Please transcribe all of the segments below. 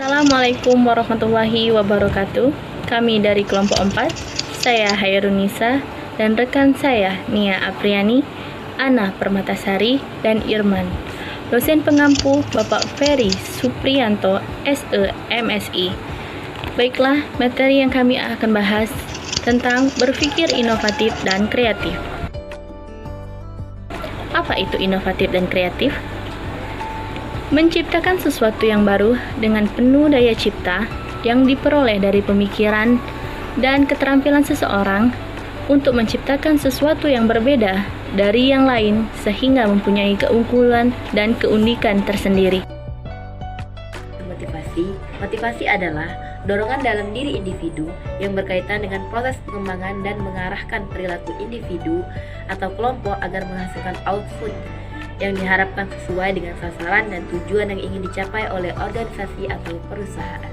Assalamualaikum warahmatullahi wabarakatuh. Kami dari kelompok 4, saya Hairunisa dan rekan saya Nia Apriani, Ana Permatasari, dan Irman. Dosen pengampu Bapak Ferry Supriyanto, SE MSI. Baiklah, materi yang kami akan bahas tentang berpikir inovatif dan kreatif. Apa itu inovatif dan kreatif? Menciptakan sesuatu yang baru dengan penuh daya cipta yang diperoleh dari pemikiran dan keterampilan seseorang untuk menciptakan sesuatu yang berbeda dari yang lain sehingga mempunyai keunggulan dan keunikan tersendiri. Motivasi adalah dorongan dalam diri individu yang berkaitan dengan proses pengembangan dan mengarahkan perilaku individu atau kelompok agar menghasilkan output yang diharapkan sesuai dengan sasaran dan tujuan yang ingin dicapai oleh organisasi atau perusahaan.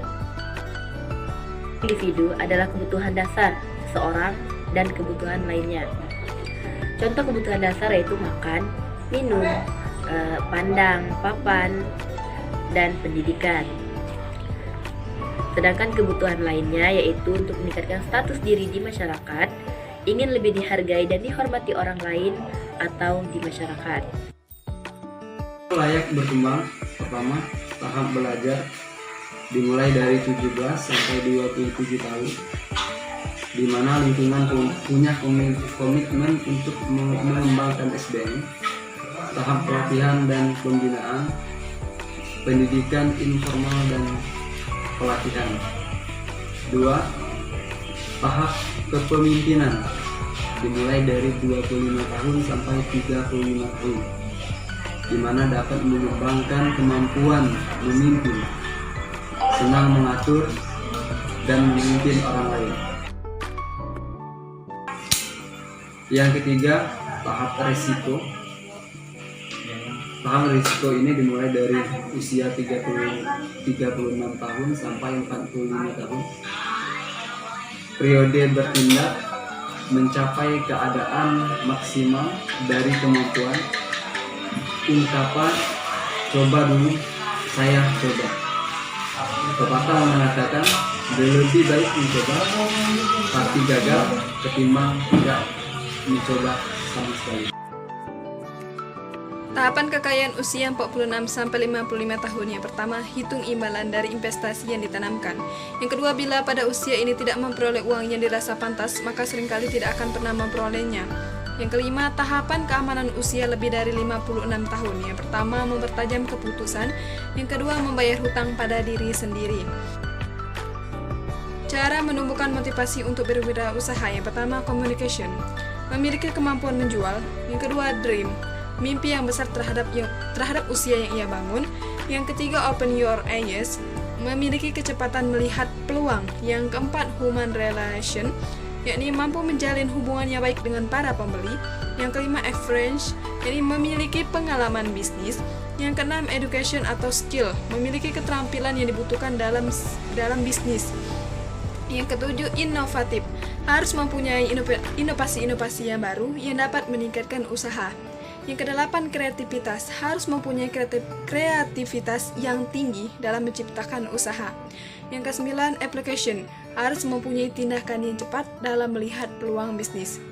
Individu adalah kebutuhan dasar seseorang dan kebutuhan lainnya. Contoh kebutuhan dasar yaitu makan, minum, pandang, papan, dan pendidikan. Sedangkan kebutuhan lainnya yaitu untuk meningkatkan status diri di masyarakat, ingin lebih dihargai dan dihormati orang lain atau di masyarakat. Layak berkembang. Pertama, tahap belajar dimulai dari 17 sampai 27 tahun, di mana lingkungan punya komitmen untuk mengembangkan SDM. Tahap pelatihan dan pembinaan, pendidikan informal dan pelatihan. 2. Tahap kepemimpinan dimulai dari 25 tahun sampai 35 tahun, di mana dapat mengembangkan kemampuan memimpin, senang mengatur, dan memimpin orang lain. Yang ketiga, tahap risiko. Tahap risiko ini dimulai dari usia 36 tahun sampai 45 tahun. Periode bertindak mencapai keadaan maksimal dari kemampuan. Ungkapan coba dulu, saya coba. Pepatah mengatakan lebih baik mencoba tapi gagal ketimbang tidak mencoba sama sekali. Tahapan kekayaan usia 46-55 tahun. Yang pertama, hitung imbalan dari investasi yang ditanamkan. Yang kedua, bila pada usia ini tidak memperoleh uang yang dirasa pantas, maka seringkali tidak akan pernah memperolehnya. Yang kelima, tahapan keamanan usia lebih dari 56 tahun. Yang pertama, mempertajam keputusan. Yang kedua, membayar hutang pada diri sendiri. Cara menumbuhkan motivasi untuk berwirausaha. Yang pertama, communication. Memiliki kemampuan menjual. Yang kedua, dream. Mimpi yang besar terhadap usia yang ia bangun. Yang ketiga, open your eyes. Memiliki kecepatan melihat peluang. Yang keempat, human relation, yakni mampu menjalin hubungannya baik dengan para pembeli. Yang kelima, experience, yakni memiliki pengalaman bisnis. Yang keenam, education atau skill, memiliki keterampilan yang dibutuhkan dalam bisnis. Yang ketujuh, inovatif, harus mempunyai inovasi-inovasi yang baru yang dapat meningkatkan usaha. Yang kedelapan, kreativitas, harus mempunyai kreativitas yang tinggi dalam menciptakan usaha. Yang kesembilan, application, harus mempunyai tindakan yang cepat dalam melihat peluang bisnis.